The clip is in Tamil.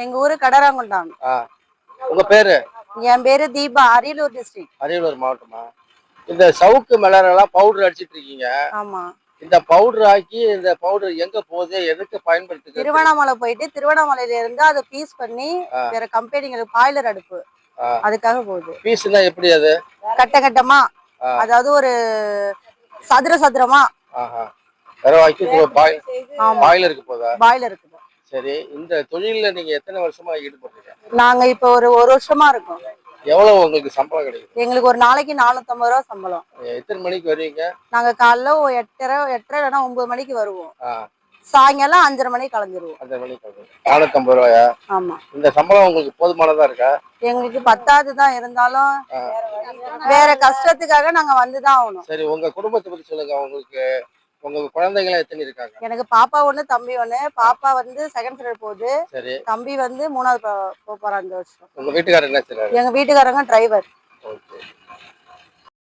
எங்க ஊரு கடராங்குண்டான். உங்க பேரு? என் பேரு தீபா, அரியலூர் டிஸ்ட்ரிக்ட். அரியலூர் மாவட்டமா? இந்த சவுக்கு மிளறெல்லாம் பவுடர் அடிச்சிட்டு இருக்கீங்க. ஆமா. இந்த பவுடர் ஆக்கி இந்த பவுடர் எங்க போகுது, எதுக்கு பயன்படுத்துது? திருவண்ணாமலை போயிட்டு திருவண்ணாமலையில இருந்து அதை பீஸ் பண்ணி வேற கம்பெனிங்களுக்கு பாய்லர் அடுப்பு அதுக்காக போகுது. பீஸ்னா எப்படி? அது கட்ட கட்டமா, அதாவது ஒரு சதுரமா பாய்லருக்கு போதா? பாய்லருக்கு. சரி, இந்த தொழில நீங்க எத்தனை வருஷமா ஈடுபடுறீங்க? நாங்க இப்ப ஒரு வருஷமா இருக்கோம். எவ்வளவு உங்களுக்கு சம்பளம் கிடைக்குது? எங்களுக்கு ஒரு நாளைக்கு 450 ரூபா சம்பளம். எத்தனை மணிக்கு வருவீங்க? நாங்க காலைல 8:30 இல்லைன்னா 9 மணிக்கு வருவோம். சாயங்காலம் 5:30 மணிக்கு கிளம்பிடுவோம். 5:30 மணிக்கு கிளம்புவோம். 450 ரூபாயா? ஆமா. இந்த சம்பளம் உங்களுக்கு போதுமானதா இருக்கா? எங்களுக்கு பத்தாது தான், இருந்தாலும் வேற கஷ்டத்துக்காக நாங்க வந்துதான் ஆகணும். சரி, உங்க குடும்பத்தை பத்தி சொல்லுங்க. உங்களுக்கு உங்க குழந்தைங்க எத்தனை இருக்காங்க? எனக்கு பாப்பா ஒண்ணு, தம்பி ஒண்ணு. பாப்பா வந்து செகண்ட் ஸ்டாண்டர்ட் போகுது. சரி. தம்பி வந்து 3வது போறான் இந்த வருஷம். உங்க வீட்டுக்காரர் என்ன செய்றாரு? எங்க வீட்டுக்காரங்க டிரைவர். ஓகே.